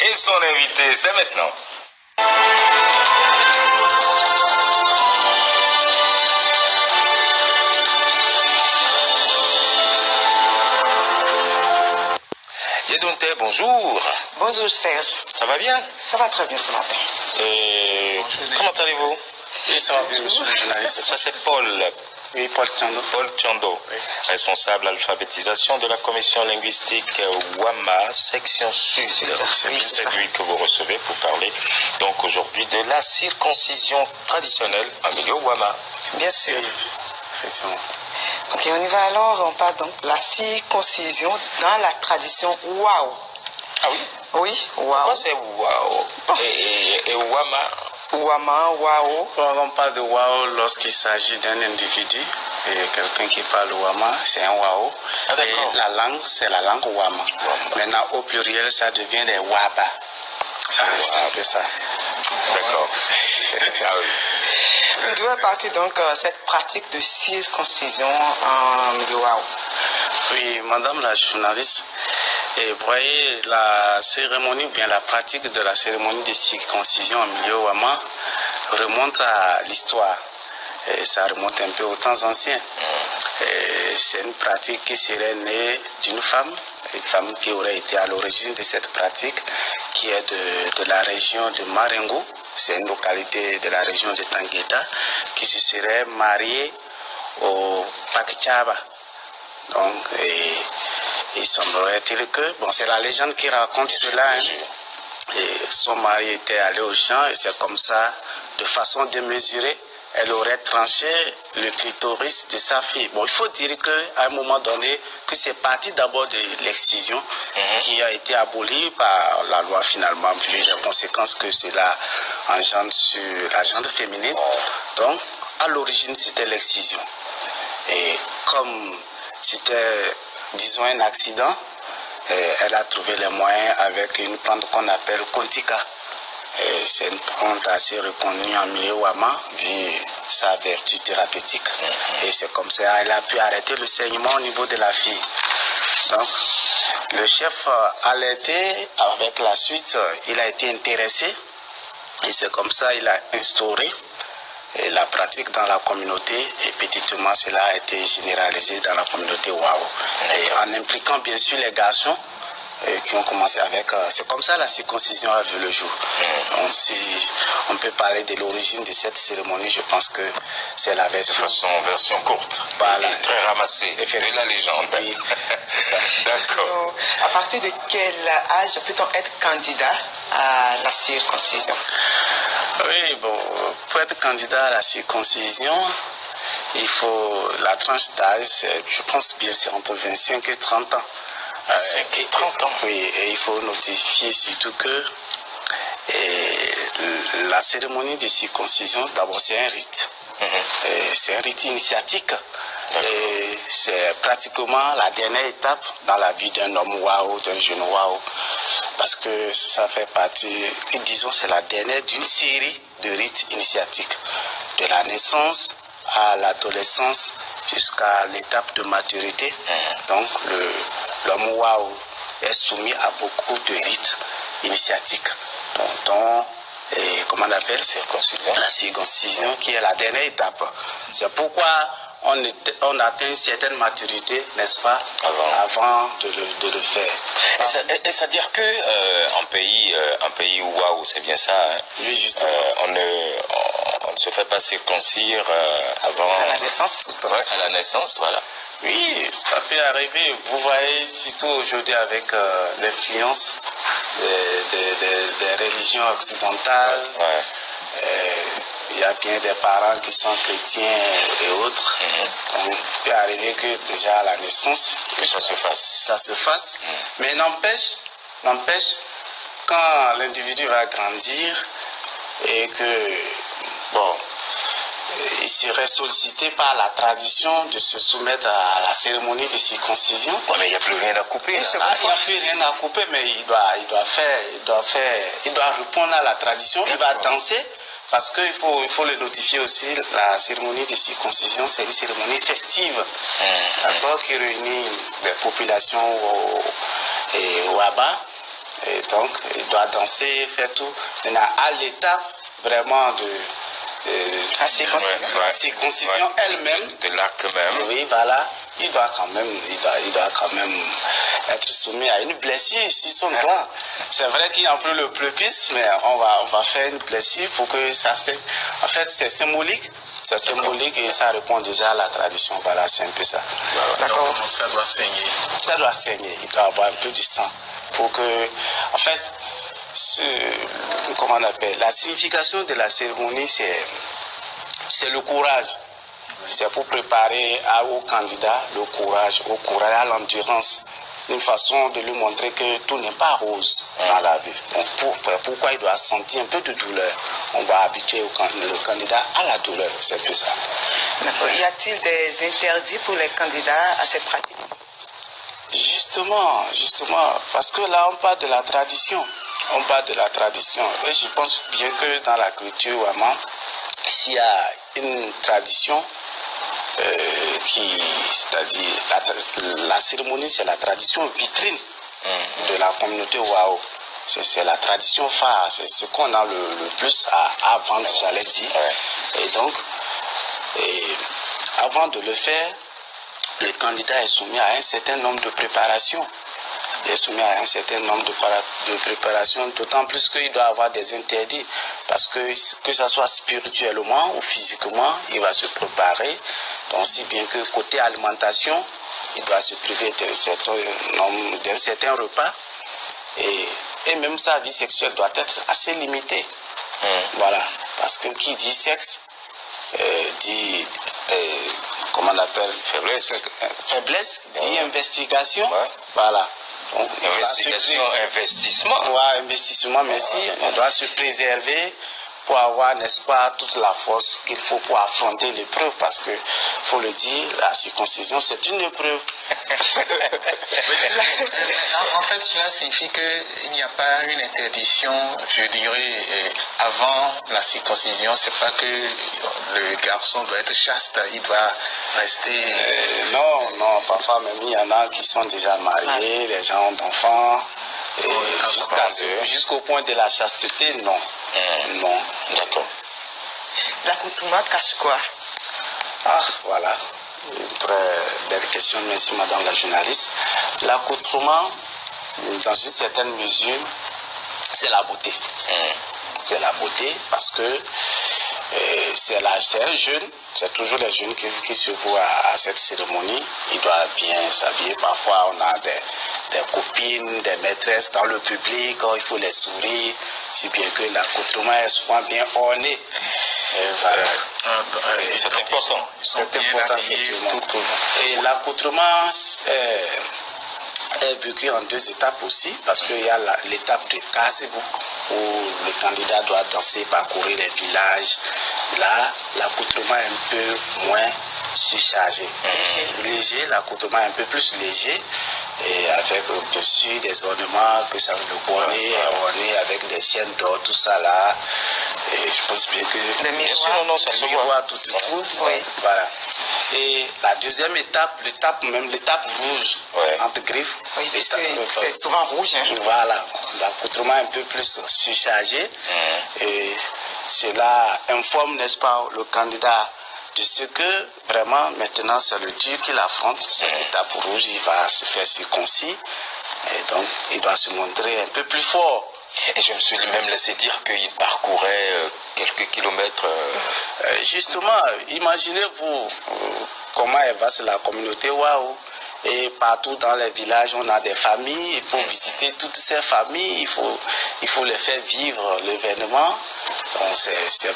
et son invité, c'est maintenant. Yedonte, bonjour. Bonjour Serge. Ça va bien? Ça va très bien ce matin. Comment allez-vous? Oui, ça va bien, monsieur le journaliste. Ça c'est Paul. Oui, Paul Tchando. Paul Tchando, oui. Responsable alphabétisation de la commission linguistique WAMA, section sud. C'est lui que vous recevez pour parler donc aujourd'hui de la circoncision traditionnelle en milieu WAMA. Bien sûr. Oui, effectivement. Ok, on y va alors. On parle donc de la circoncision dans la tradition Wao. Ah oui? Oui, Wao. Pourquoi c'est Wao? Et WAMA? Wama, Wao. On parle de Wao lorsqu'il s'agit d'un individu et quelqu'un qui parle Wama, c'est un Wao. Ah, et la langue, c'est la langue Wama. Maintenant, au pluriel, ça devient des Waba. C'est un peu ça. D'accord. Ah oui. D'où est partie donc cette pratique de circoncision en milieu Wao? Oui, madame la journaliste, et vous voyez, la cérémonie, ou bien la pratique de la cérémonie de circoncision en milieu Wama remonte à l'histoire. Et ça remonte un peu aux temps anciens. C'est une pratique qui serait née d'une femme, une femme qui aurait été à l'origine de cette pratique, qui est de la région de Marengo. C'est une localité de la région de Tangueta, qui se serait mariée au Pakichaba. Donc, il semblerait-il que, bon, c'est la légende qui raconte cela, hein, et son mari était allé au champ et c'est comme ça, de façon démesurée, elle aurait tranché le clitoris de sa fille. Bon, il faut dire qu'à un moment donné, que c'est parti d'abord de l'excision qui a été abolie par la loi finalement, vu les conséquences que cela engendre sur la gente féminine. Donc, à l'origine, c'était l'excision. Et comme c'était, disons, un accident, elle a trouvé les moyens avec une plante qu'on appelle Kontika. C'est une plante assez reconnue en milieu Wama, vu sa vertu thérapeutique. Et c'est comme ça qu'elle a pu arrêter le saignement au niveau de la fille. Donc, le chef alerté, avec la suite, il a été intéressé. Et c'est comme ça qu'il a instauré la pratique dans la communauté, et petitement cela a été généralisé dans la communauté Wao. Et en impliquant bien sûr les garçons qui ont commencé avec... c'est comme ça la circoncision a vu le jour. Donc, si on peut parler de l'origine de cette cérémonie, je pense que c'est la version... version courte, voilà, et très ramassée de la légende. Oui, c'est ça. D'accord. À partir de quel âge peut-on être candidat à la circoncision? Oui, bon, pour être candidat à la circoncision, il faut la tranche d'âge, je pense bien c'est entre 25 et 30 ans. 5 et 30 ans. Oui, et il faut notifier surtout que la cérémonie de circoncision, d'abord c'est un rite. C'est un rite initiatique. Et c'est pratiquement la dernière étape dans la vie d'un homme Wao, d'un jeune Wao. Parce que ça fait partie, disons, c'est la dernière d'une série de rites initiatiques. De la naissance à l'adolescence jusqu'à l'étape de maturité. Donc l'homme Wao est soumis à beaucoup de rites initiatiques, dont comment on appelle la circoncision, qui est la dernière étape. C'est pourquoi on atteint une certaine maturité, n'est-ce pas, avant de le faire. Est-ce à dire que en pays Wao, c'est bien ça, hein, oui, justement. on ne se fait pas circoncire avant... À la naissance. Ouais, à la naissance, voilà. Oui, ça peut arriver. Vous voyez, surtout aujourd'hui avec l'influence des religions occidentales, il y a bien des parents qui sont chrétiens et autres. Donc, il peut arriver que déjà à la naissance, que ça se fasse. Ça se fasse. Mais n'empêche, quand l'individu va grandir et que, bon, il serait sollicité par la tradition de se soumettre à la cérémonie de circoncision. Ouais, mais il n'y a plus rien à couper. Il n'y a plus rien à couper, mais il doit répondre à la tradition. Il va danser, parce qu'il faut le notifier aussi. La cérémonie de circoncision, c'est une cérémonie festive, d'accord, qui réunit des populations Waba. Et donc, il doit danser, faire tout. Maintenant, à l'étape vraiment de la circoncision elle-même, de l'acte même. Oui, voilà. Il doit quand même être soumis à une blessure sur son doigt. C'est vrai qu'il a pris le prépuce, mais on va faire une blessure pour que ça se... En fait, c'est symbolique. C'est symbolique et ça répond déjà à la tradition. Voilà, c'est un peu ça. D'accord. Donc, ça doit saigner. Ça doit saigner. Il doit avoir un peu du sang. Pour que... En fait, comment on appelle, la signification de la cérémonie, c'est le courage. C'est pour préparer au candidat le courage, à l'endurance. Une façon de lui montrer que tout n'est pas rose dans la vie. Donc pourquoi il doit sentir un peu de douleur? On va habituer le candidat à la douleur, c'est plus ça. Y a-t-il des interdits pour les candidats à cette pratique? Justement, parce que là on parle de la tradition. Et je pense bien que dans la culture Wama, s'il y a une tradition, c'est-à-dire la cérémonie, c'est la tradition vitrine de la communauté Wao. C'est la tradition phare, c'est ce qu'on a le plus à vendre, j'allais dire. Et donc, avant de le faire, le candidat est soumis à un certain nombre de préparations. D'autant plus qu'il doit avoir des interdits, parce que ce soit spirituellement ou physiquement, il va se préparer. Donc, si bien que côté alimentation, il doit se priver d'un certain repas, et même sa vie sexuelle doit être assez limitée. Voilà, parce que qui dit sexe, dit, comment on appelle, faiblesse, dit investigation, voilà. Donc, investissement. Ouais, investissement, merci. On doit se préserver pour avoir, n'est-ce pas, toute la force qu'il faut pour affronter l'épreuve, parce que, faut le dire, la circoncision, c'est une épreuve. En fait, cela signifie qu'il n'y a pas une interdiction, je dirais, avant la circoncision. C'est pas que le garçon doit être chaste, il doit rester... Non, parfois même il y en a qui sont déjà mariés, les gens ont d'enfants, jusqu'au point de la chasteté, non. Non, d'accord. L'accoutrement cache quoi? Ah, voilà. Une très belle question, merci madame la journaliste. L'accoutrement, dans une certaine mesure, c'est la beauté. C'est la beauté parce que c'est un jeune, c'est toujours les jeunes qui se voient à cette cérémonie. Ils doivent bien s'habiller. Parfois, on a des copines, des maîtresses dans le public, il faut les sourire, si bien que l'accoutrement est souvent bien orné. Voilà. C'est important. C'est important, effectivement. Et l'accoutrement est vécu en deux étapes aussi, parce qu'il y a l'étape de Kazibou, où le candidat doit danser, parcourir les villages. Là, l'accoutrement est un peu moins surchargé. Léger, l'accoutrement est un peu plus léger, et avec au-dessus des ornements, que ça le bonnet est orné avec des chaînes d'or, tout ça là. Et je pense bien que les miroirs, tout. Oui. Voilà. Et la deuxième étape, l'étape rouge, entre griffes. Oui, c'est souvent rouge. Voilà, l'accoutrement un peu plus surchargé. Et cela informe, n'est-ce pas, le candidat de ce que vraiment maintenant c'est le Dieu qui l'affronte. Cette étape rouge, il va se faire circoncis. Et donc, il doit se montrer un peu plus fort. Et je me suis même laissé dire qu'il parcourait quelques kilomètres. Justement, imaginez-vous comment est vaste la communauté Wao. Et partout dans les villages, on a des familles. Il faut visiter toutes ces familles. Il faut les faire vivre l'événement. Donc c'est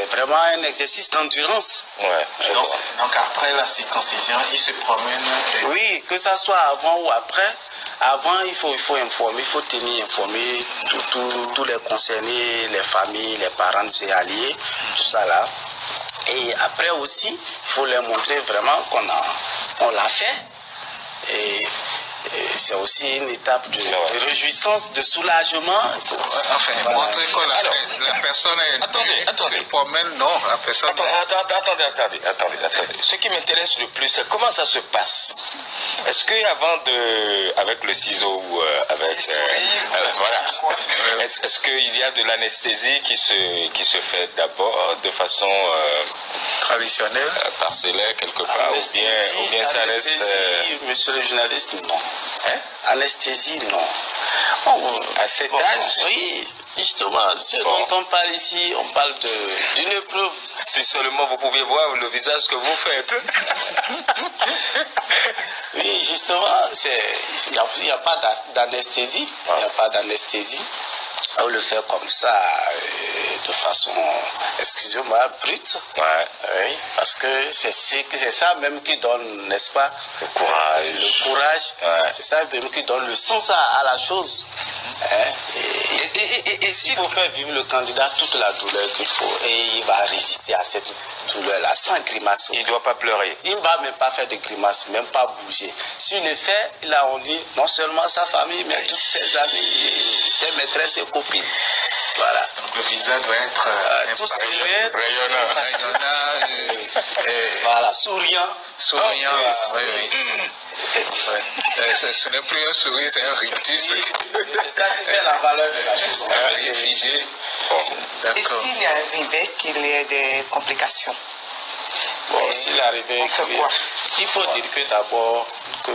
vraiment un exercice d'endurance. Donc après la circoncision, il se promène. Oui, que ça soit avant ou après. Avant, il faut informer, il faut tenir informé tous les concernés, les familles, les parents, ses alliés, tout ça là. Et après aussi, il faut leur montrer vraiment qu'on l'a fait. Et c'est aussi une étape de réjouissance, de soulagement. Enfin, montrer que la personne se promène, non, la personne... Attendez. Ce qui m'intéresse le plus, c'est comment ça se passe. Est-ce que avec le ciseau ou avec... voilà. Est-ce qu'il y a de l'anesthésie qui se fait d'abord de façon... traditionnelle, parcellaire quelque part, ou bien ça reste... Monsieur le journaliste, non. Hein? Anesthésie, non. À cet âge? Oui, justement, ce dont on parle ici, on parle d'une épreuve. Si seulement vous pouviez voir le visage que vous faites. Oui, justement, il n'y a pas d'anesthésie. Il n'y a pas d'anesthésie. On le fait comme ça, de façon, excusez-moi, brute. Ouais. Oui, parce que c'est ça même qui donne, n'est-ce pas, le courage. Le courage. Ouais. C'est ça même qui donne le sens à la chose. Et s'il faut faire vivre le candidat toute la douleur qu'il faut, et il va résister à cette douleur-là sans grimace. Il ne doit pas pleurer. Il ne va même pas faire de grimace, même pas bouger. S'il le fait, il a honni non seulement sa famille, mais toutes ses amis, ses maîtresses, ses copines. Voilà. Donc le visage doit être rayonnant. Voilà, souriant. Souriant, oui. C'est ce n'est plus un sourire, c'est un rictus. C'est ça qui fait la valeur de la chose. Il est figé. Et s'il y arrivait qu'il y ait des complications? Bon, s'il arrivait, il faut dire que d'abord, que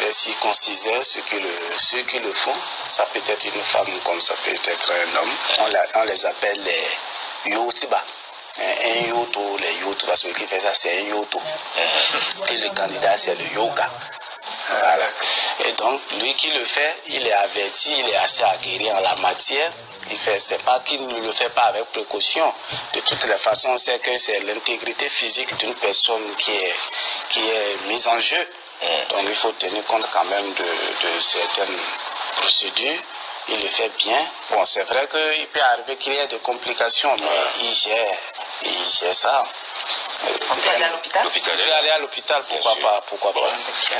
les circonciseurs, ceux qui le font, ça peut être une femme comme ça peut être un homme. On les appelle les yotiba. Un yoto, les yoto, celui qui fait ça, c'est un yoto. Et le candidat, c'est le yoga. Voilà. Et donc, lui qui le fait, il est averti, il est assez aguerri en la matière. C'est pas qu'il ne le fait pas avec précaution. De toutes les façons, on sait que c'est l'intégrité physique d'une personne qui est mise en jeu. Donc, il faut tenir compte quand même de certaines procédures. Il le fait bien. Bon, c'est vrai qu'il peut arriver qu'il y ait des complications, mais il gère ça. On peut aller à l'hôpital? On peut aller à l'hôpital, pourquoi pas.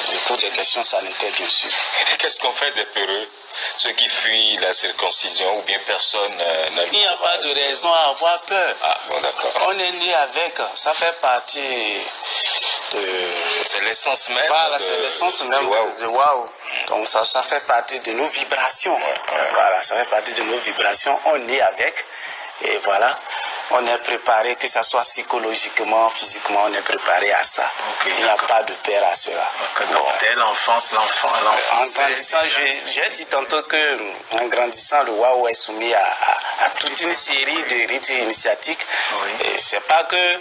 Du coup, des questions sanitaires, bien sûr. Qu'est-ce qu'on fait des peureux? Ceux qui fuient la circoncision, ou bien personne n'a... Il n'y a pas de raison à avoir peur. Ah, bon, d'accord. On est né avec, ça fait partie de... C'est l'essence même. Voilà, c'est l'essence même de waouh. Donc ça fait partie de nos vibrations. Voilà, ça fait partie de nos vibrations. On est avec, et voilà. On est préparé, que ce soit psychologiquement, physiquement, on est préparé à ça. Okay, il n'y a pas de peur à cela. Dès l'enfance, en grandissant, j'ai dit tantôt qu'en grandissant, le waouh est soumis à toute une série de rites initiatiques. C'est pas que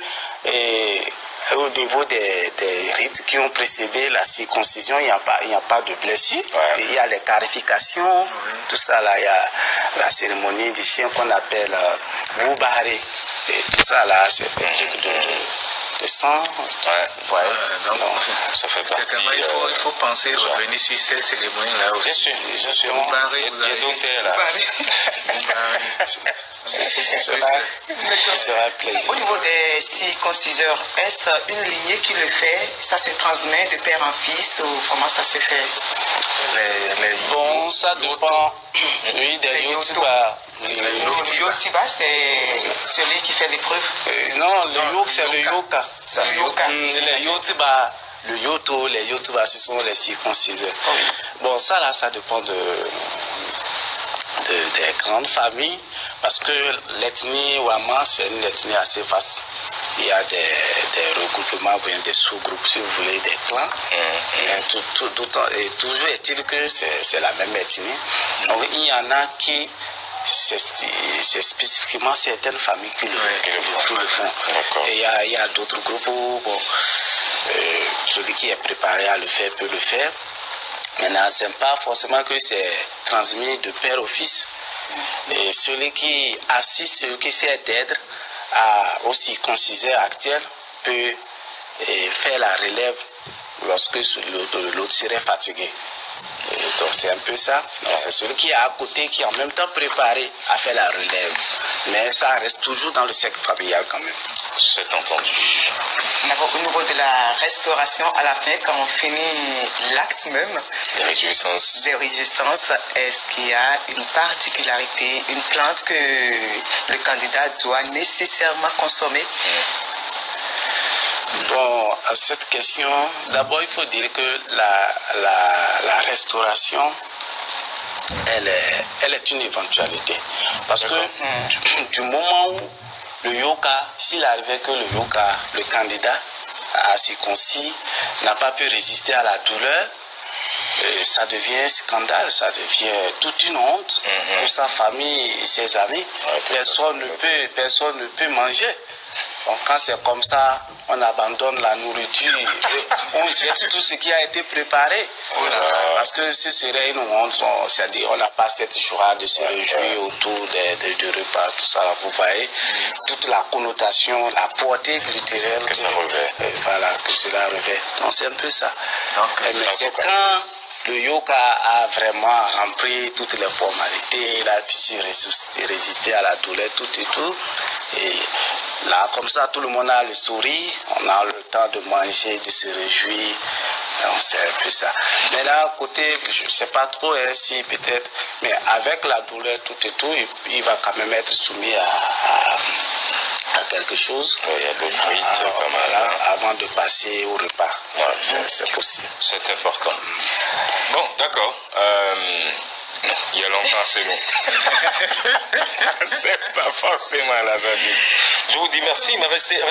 au niveau des rites qui ont précédé la circoncision, il n'y a pas de blessure. Il y a les clarifications, tout ça là, il y a la cérémonie du chien qu'on appelle Boubare. Et tout ça là, c'est un truc de sang. Donc, ça fait partie. Il faut penser revenir sur ces cérémonies-là aussi. Bien sûr, justement. Ce sera un plaisir. Au niveau des circonciseurs, est-ce une lignée qui le fait? Ça se transmet de père en fils ou comment ça se fait? Bon, ça dépend. Oui, des yotiba. Le yotiba, c'est celui qui fait l'épreuve. Non, le yoke, c'est le yoka. Les yotiba, le yoto, les yotiba, ce sont les circonciseurs. Bon, ça là, ça dépend des grandes familles, parce que l'ethnie Wama, c'est une ethnie assez vaste. Il y a des regroupements, des sous-groupes, si vous voulez, des clans. Et toujours est-il que c'est la même ethnie. Donc il y en a qui, c'est spécifiquement certaines familles qui le font. Et il y a d'autres groupes où celui qui est préparé à le faire peut le faire. Maintenant, ce n'est pas forcément que c'est transmis de père au fils. Et celui qui assiste, celui qui sait d'être au circonciseur actuel peut faire la relève lorsque l'autre serait fatigué. Et donc c'est un peu ça. Donc c'est celui qui est à côté qui est en même temps préparé à faire la relève. Mais ça reste toujours dans le cercle familial quand même. C'est entendu. D'abord, au niveau de la restauration, à la fin, quand on finit l'acte même Des réjouissances. des réjouissances, est-ce qu'il y a une particularité, une plante que le candidat doit nécessairement consommer? Bon, à cette question, d'abord il faut dire que la restauration, elle est une éventualité. Parce que du moment où le yoga, s'il arrivait que le candidat à circoncis n'a pas pu résister à la douleur, ça devient un scandale, ça devient toute une honte pour sa famille et ses amis. Personne ne peut manger. Donc quand c'est comme ça, on abandonne la nourriture, on jette tout ce qui a été préparé. Parce que ce serait une honte, c'est-à-dire on n'a pas cette joie de se réjouir autour des repas, tout ça. Vous voyez, toute la connotation, la portée culturelle que ça revêt. Voilà, que cela revêt. Donc c'est un peu ça. Mais c'est quand le yoga a vraiment rempli toutes les formalités, il a pu résister à la douleur, tout et tout. Et là, comme ça, tout le monde a le sourire, on a le temps de manger, de se réjouir. Donc, c'est un peu ça. Mais là, à côté, je ne sais pas trop si peut-être, mais avec la douleur, tout et tout, il va quand même être soumis à quelque chose. Oui, il y a d'autres rites, pas mal. Avant de passer au repas. Voilà, c'est possible. C'est important. Bon, d'accord. Il y a longtemps, c'est nous. C'est pas forcément la vie. Je vous dis merci, mais restez